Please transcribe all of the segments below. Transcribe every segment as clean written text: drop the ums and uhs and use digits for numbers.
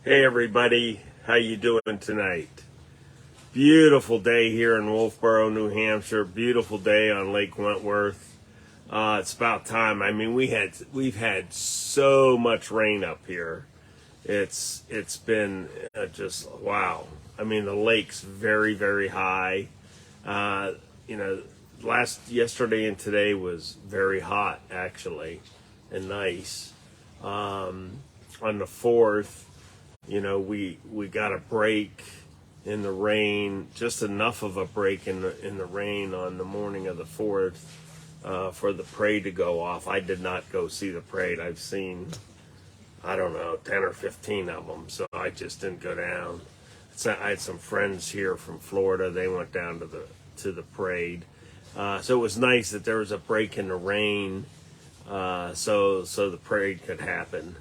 Hey everybody, how you doing tonight? Beautiful day here in Wolfboro, New Hampshire. Beautiful day on Lake Wentworth. It's about time. I mean, we've had so much rain up here. It's been just wow. I mean, the lake's very very high. Uh, you know, yesterday and today was very hot actually, and nice. On the 4th. We got a break in the rain, just enough of a break in the rain on the morning of the 4th for the parade to go off. I did not go see the parade. I've seen, I don't know, 10 or 15 of them, so I just didn't go down. So I had some friends here from Florida. They went down to the parade. So it was nice that there was a break in the rain, so the parade could happen.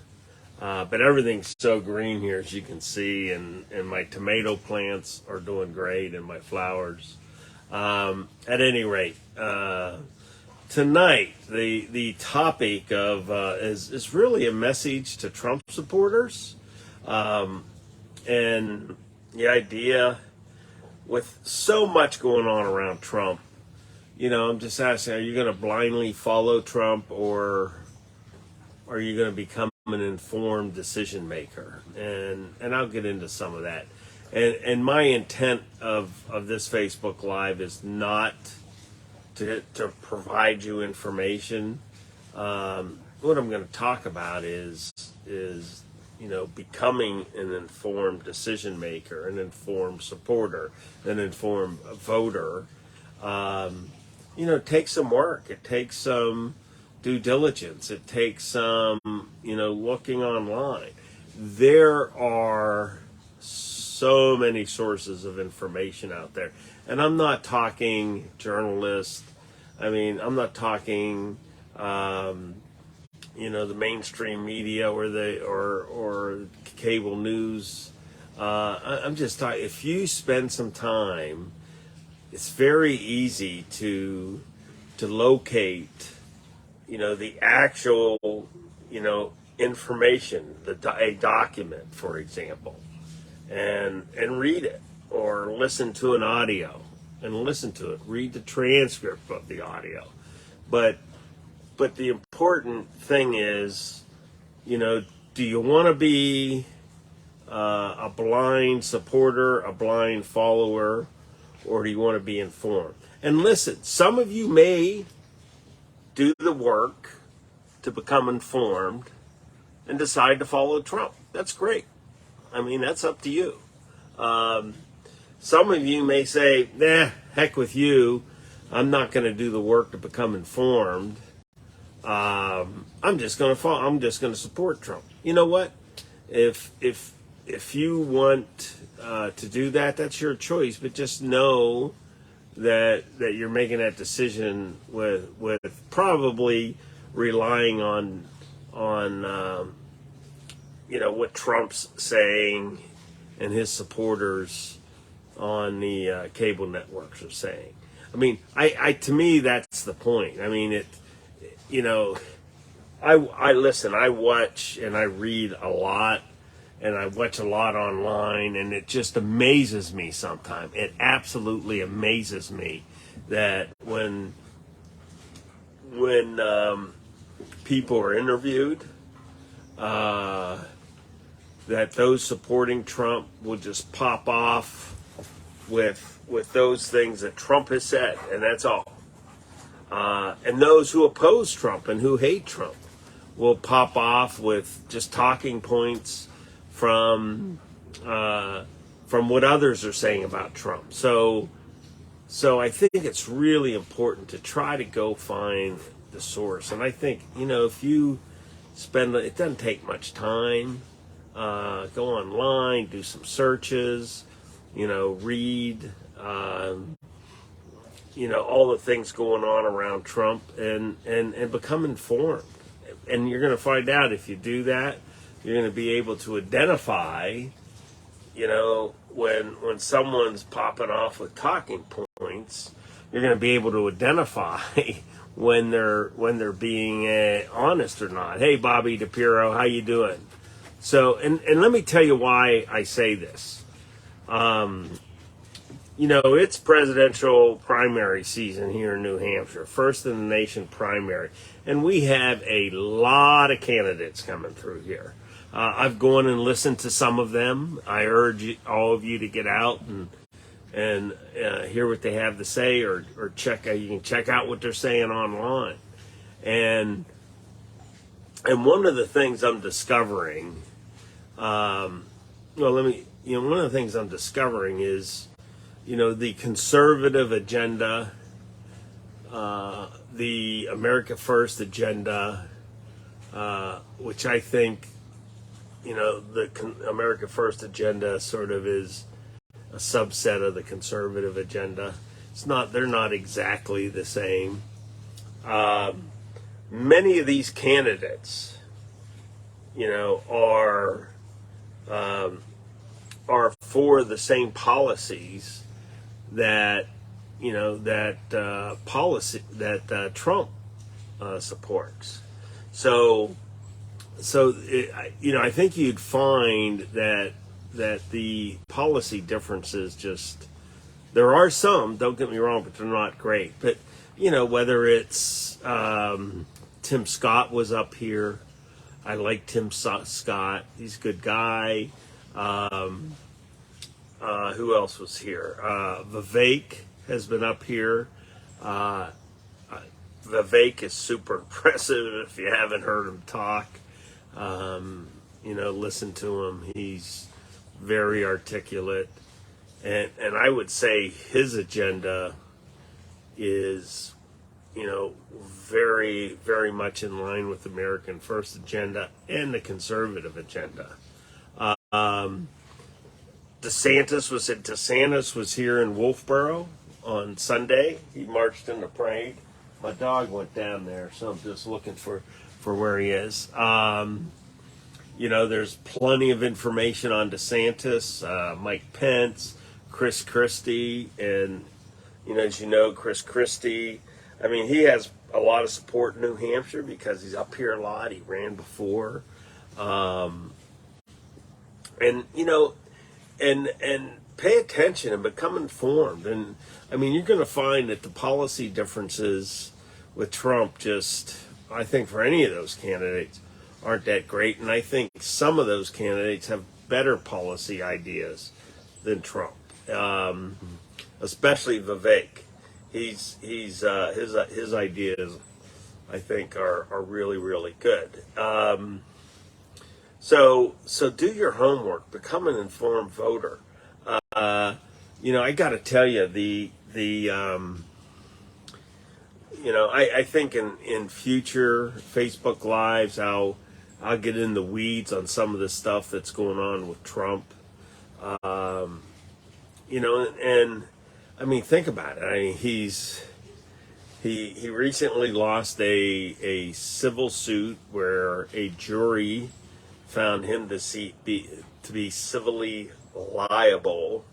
But everything's so green here, as you can see, and my tomato plants are doing great, and my flowers. At any rate, tonight the topic of is really a message to Trump supporters, and the idea with so much going on around Trump. I'm just asking: are you going to blindly follow Trump, or are you going to become an informed decision maker? And I'll get into some of that. And my intent of this Facebook Live is not to provide you information. What I'm going to talk about is becoming an informed decision maker, an informed supporter, an informed voter. It takes some work. It takes some due diligence. It takes some, looking online. There are so many sources of information out there. And I'm not talking journalists. I'm not talking, the mainstream media or cable news. I'm just talking, if you spend some time, it's very easy to locate the actual, information, a document, for example, and read it, or listen to an audio and listen to it, read the transcript of the audio. But the important thing is, do you want to be a blind supporter, a blind follower, or do you want to be informed? And listen, some of you may do the work to become informed and decide to follow Trump. That's great. That's up to you. Some of you may say, heck with you. I'm not going to do the work to become informed. I'm just going to follow. I'm just going to support Trump. You know what? If you want to do that, that's your choice. But just know that you're making that decision with probably relying on what Trump's saying and his supporters on the cable networks are saying. I to me that's the point. I listen, I watch and I read a lot, and I watch a lot online, and it just amazes me sometimes. It absolutely amazes me that when people are interviewed, that those supporting Trump will just pop off with those things that Trump has said, and that's all. And those who oppose Trump and who hate Trump will pop off with just talking points from what others are saying about Trump. So I think it's really important to try to go find the source. And I think, if you spend, it doesn't take much time. Go online, do some searches, read, all the things going on around Trump, and become informed. And you're going to find out, if you do that, you're going to be able to identify, when someone's popping off with talking points, you're going to be able to identify when they're being honest or not. Hey, Bobby DePiro, how you doing? So, and let me tell you why I say this. You know, it's presidential primary season here in New Hampshire, first in the nation primary. And we have a lot of candidates coming through here. I've gone and listened to some of them. I urge all of you to get out and hear what they have to say, or check. You can check out what they're saying online. And one of the things I'm discovering, one of the things I'm discovering is, you know, the conservative agenda, the America First agenda, which I think, you know, the America First agenda sort of is a subset of the conservative agenda. They're not exactly the same. Many of these candidates, you know, are for the same policies that, you know, that Trump supports. So you know, I think you'd find that the policy differences there are some, don't get me wrong, but they're not great. But, you know, whether it's Tim Scott was up here. I like Tim Scott. He's a good guy. Who else was here? Vivek has been up here. Vivek is super impressive if you haven't heard him talk. You know, listen to him. He's very articulate. And I would say his agenda is, you know, very, very much in line with the American First agenda and the conservative agenda. DeSantis was here in Wolfboro on Sunday. He marched in the parade. My dog went down there, so I'm just looking for where he is. You know, there's plenty of information on DeSantis, Mike Pence, Chris Christie, and, you know, as you know, Chris Christie, I mean, he has a lot of support in New Hampshire because he's up here a lot. He ran before. And, you know, and pay attention and become informed. And, I mean, you're going to find that the policy differences with Trump I think for any of those candidates, aren't that great. And I think some of those candidates have better policy ideas than Trump, especially Vivek. His ideas, I think, are really, really good. So do your homework, become an informed voter. You know, I got to tell you, you know, I think in future Facebook Lives, I'll get in the weeds on some of the stuff that's going on with Trump. You know, and I mean, think about it. I mean, he recently lost a civil suit where a jury found him to be civilly liable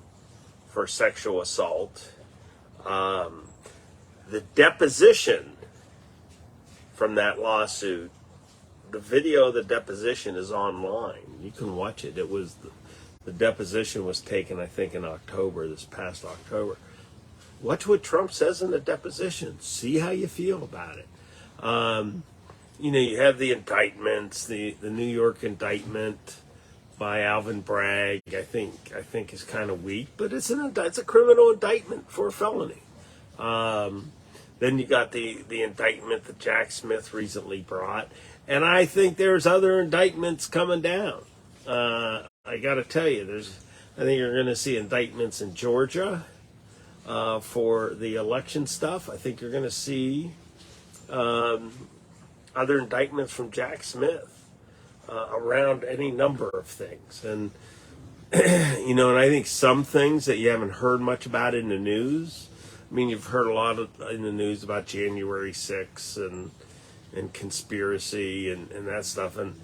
for sexual assault. The deposition from that lawsuit, the video of the deposition is online. You can watch it. The deposition was taken, I think, in October, this past October. Watch what Trump says in the deposition. See how you feel about it. You know, you have the indictments, the New York indictment by Alvin Bragg. I think is kind of weak, but it's a criminal indictment for a felony. Then you got the indictment that Jack Smith recently brought, and I think there's other indictments coming down. I got to tell you, I think you're going to see indictments in Georgia for the election stuff. I think you're going to see other indictments from Jack Smith around any number of things. And, you know, and I think some things that you haven't heard much about in the news. I mean, you've heard a lot in the news about January 6th and conspiracy and that stuff. And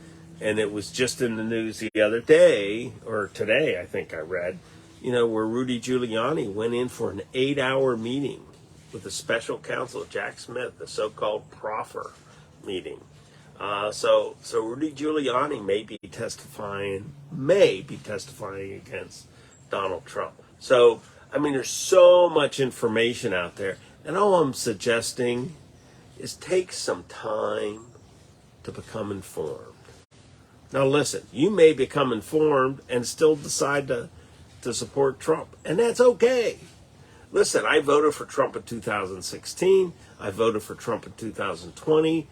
it was just in the news the other day, or today, I think I read, you know, where Rudy Giuliani went in for an 8-hour meeting with the special counsel, Jack Smith, the so-called proffer meeting. So Rudy Giuliani may be testifying against Donald Trump. So, I mean, there's so much information out there. And all I'm suggesting is take some time to become informed. Now, listen, you may become informed and still decide to support Trump, and that's okay. Listen, I voted for Trump in 2016. I voted for Trump in 2020.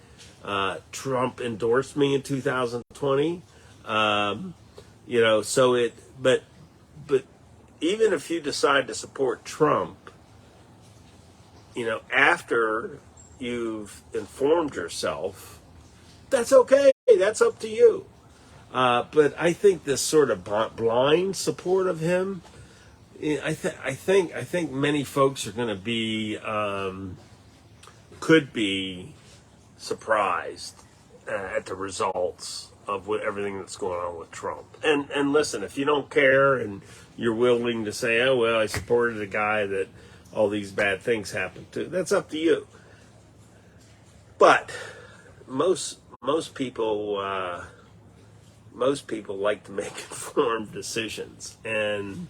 Trump endorsed me in 2020. But even if you decide to support Trump, after you've informed yourself, that's okay. That's up to you. But I think this sort of blind support of him, I think many folks are going to be could be surprised at the results of everything that's going on with Trump. And listen, if you don't care and you're willing to say, oh well, I supported a guy that all these bad things happened to, that's up to you. But most people like to make informed decisions, and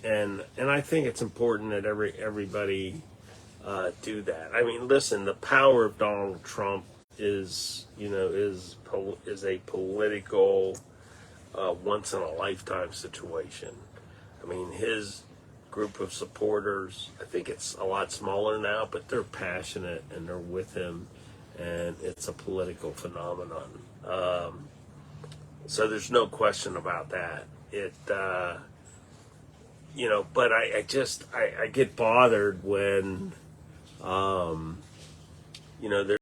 I think it's important that everybody do that. I mean, listen, the power of Donald Trump is a political once in a lifetime situation. I mean, his group of supporters, I think it's a lot smaller now, but they're passionate and they're with him, and it's a political phenomenon. So there's no question about that. But I get bothered when,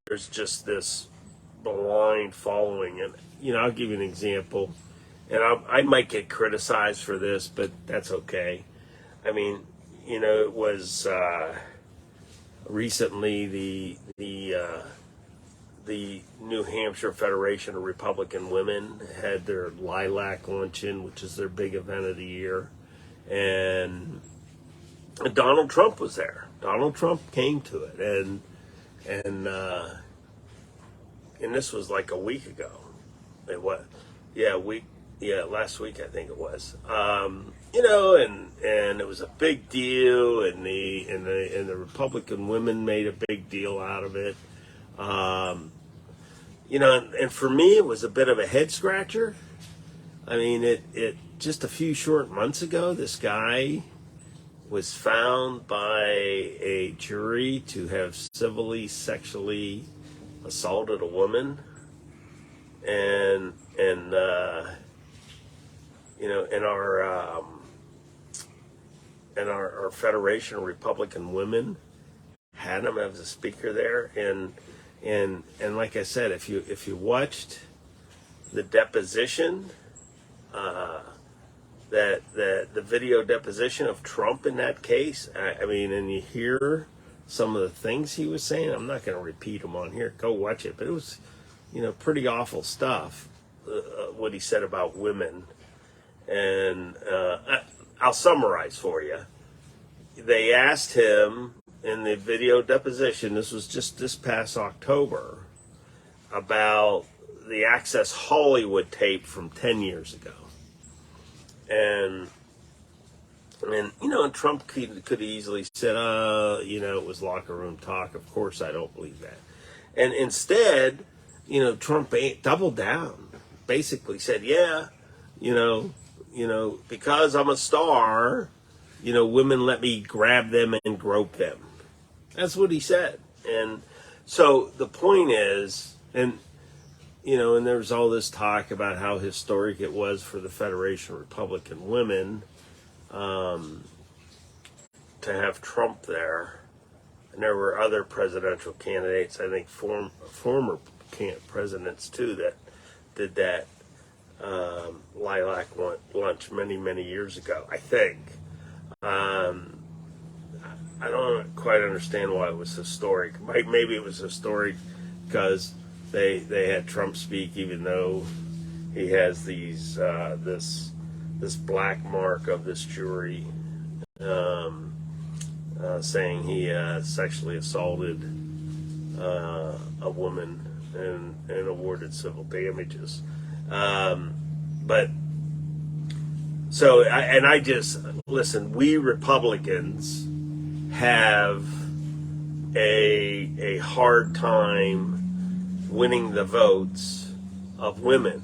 there's just this blind following. And, I'll give you an example. And I might get criticized for this, but that's okay. I mean, it was recently the New Hampshire Federation of Republican Women had their Lilac Luncheon, which is their big event of the year. And Donald Trump was there. Donald Trump came to it. And this was like a week ago. Last week I think it was. And it was a big deal, and the Republican women made a big deal out of it. And for me, it was a bit of a head scratcher. I mean, it just a few short months ago, this guy was found by a jury to have sexually assaulted a woman, and our Federation of Republican Women had him as a speaker there, and like I said, if you watched the deposition, the video deposition of Trump in that case, I mean, and you hear some of the things he was saying, I'm not going to repeat them on here. Go watch it, but it was, pretty awful stuff. What he said about women, and I'll summarize for you. They asked him in the video deposition, this was just this past October, about the Access Hollywood tape from 10 years ago. And Trump could easily said, it was locker room talk. Of course, I don't believe that. And instead, Trump doubled down, basically said, because I'm a star, women let me grab them and grope them. That's what he said. And so the point is, and there's all this talk about how historic it was for the Federation of Republican Women to have Trump there. And there were other presidential candidates, I think former presidents too, that did that lilac lunch many, many years ago, I think. I don't quite understand why it was historic. Maybe it was historic because they had Trump speak, even though he has these this black mark of this jury saying he sexually assaulted a woman and awarded civil damages. But so, I just, listen, we Republicans have a hard time winning the votes of women.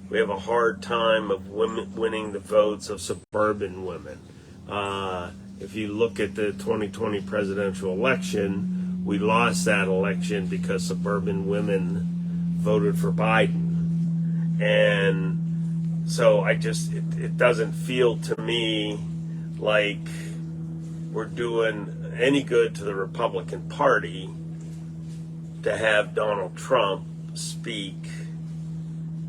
We have a hard time of winning the votes of suburban women. If you look at the 2020 presidential election, we lost that election because suburban women voted for Biden. And so it doesn't feel to me like we're doing any good to the Republican Party to have Donald Trump speak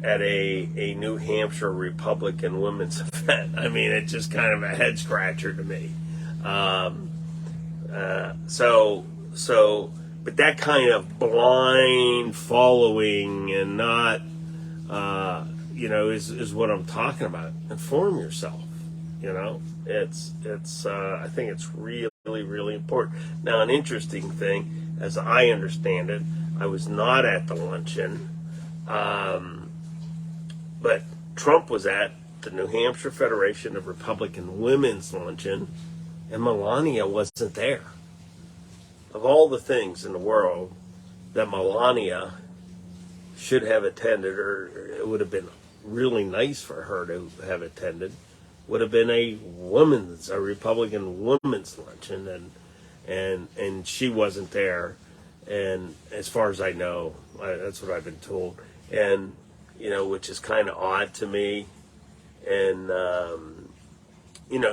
at a New Hampshire Republican women's event. I mean, it's just kind of a head scratcher to me. But that kind of blind following and not, is what I'm talking about. Inform yourself. I think it's really, really important. Now, an interesting thing, as I understand it, I was not at the luncheon, but Trump was at the New Hampshire Federation of Republican Women's luncheon, and Melania wasn't there. Of all the things in the world that Melania should have attended, or it would have been really nice for her to have attended, would have been a Republican women's luncheon, and she wasn't there. And as far as I know, that's what I've been told, and which is kind of odd to me. And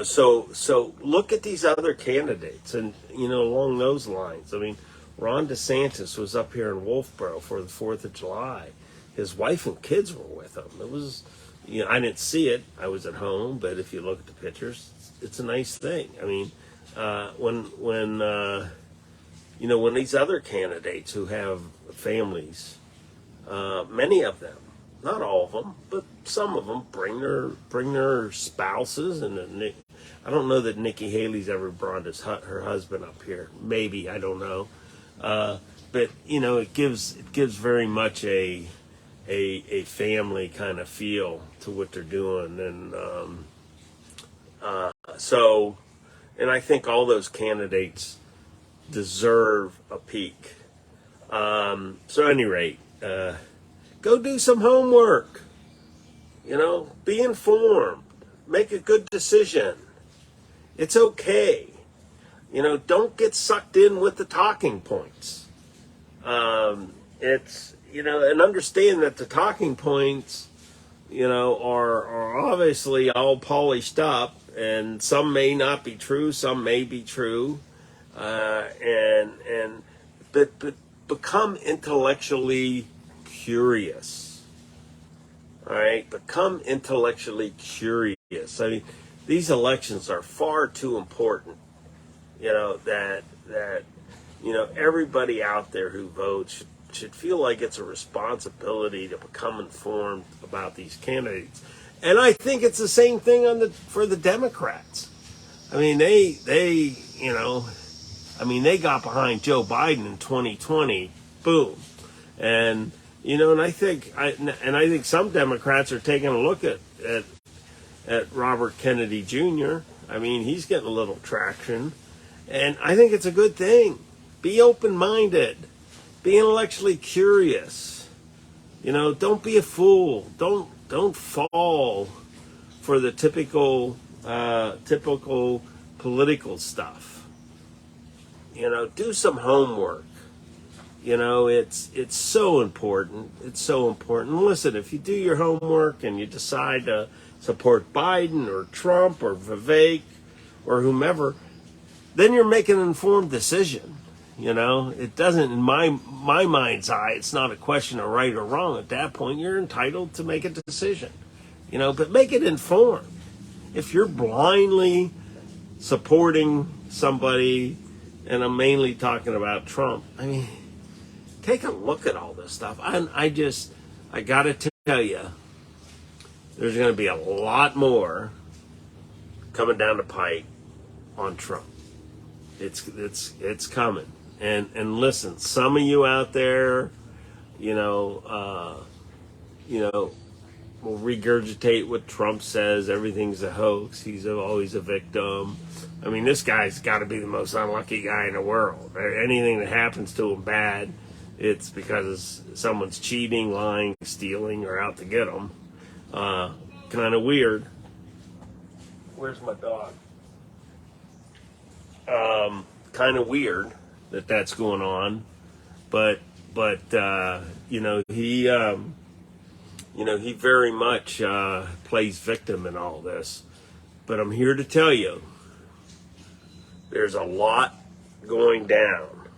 so look at these other candidates, and along those lines. I mean, Ron DeSantis was up here in Wolfboro for the 4th of July. His wife and kids were with him. It was, I didn't see it. I was at home, but if you look at the pictures, it's a nice thing. I mean, when these other candidates who have families, many of them, not all of them, but some of them bring their spouses, and I don't know that Nikki Haley's ever brought her husband up here. Maybe, I don't know, but it gives very much a family kind of feel to what they're doing, and and I think all those candidates deserve a peek. So at any rate, go do some homework. Be informed. Make a good decision. It's okay. Don't get sucked in with the talking points. And understand that the talking points, are obviously all polished up, and some may not be true, some may be true, but become intellectually curious. All right, become intellectually curious. I mean, these elections are far too important. That everybody out there who votes should feel like it's a responsibility to become informed about these candidates. And I think it's the same thing for the Democrats. I mean, they got behind Joe Biden in 2020. Boom. And I think some Democrats are taking a look at Robert Kennedy Jr. I mean, he's getting a little traction, and I think it's a good thing. Be open-minded. Be intellectually curious. Don't be a fool. Don't fall for the typical political stuff. Do some homework. It's so important. It's so important. Listen, if you do your homework and you decide to support Biden or Trump or Vivek or whomever, then you're making an informed decision. It doesn't, in my mind's eye, it's not a question of right or wrong. At that point, you're entitled to make a decision. But make it informed. If you're blindly supporting somebody, and I'm mainly talking about Trump, I mean, take a look at all this stuff. I got to tell you, there's going to be a lot more coming down the pike on Trump. It's coming. And listen, some of you out there you know, you know, will regurgitate what Trump says. Everything's a hoax. He's always a victim. I mean, this guy's got to be the most unlucky guy in the world. Anything that happens to him bad, it's because someone's cheating, lying, stealing, or out to get him. Kind of weird. Where's my dog? Kind of weird that that's going on, but you know, he very much plays victim in all this. But I'm here to tell you, there's a lot going down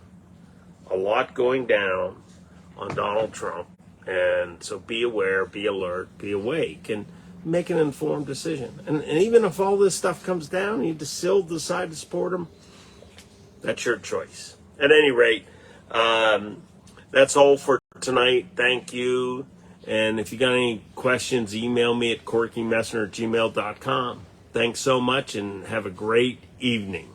on Donald Trump, and so be aware, be alert, be awake, and make an informed decision. And even if all this stuff comes down, you just still decide to support him. That's your choice. At any rate, that's all for tonight. Thank you. And if you got any questions, email me at corkymessner@gmail.com. Thanks so much and have a great evening.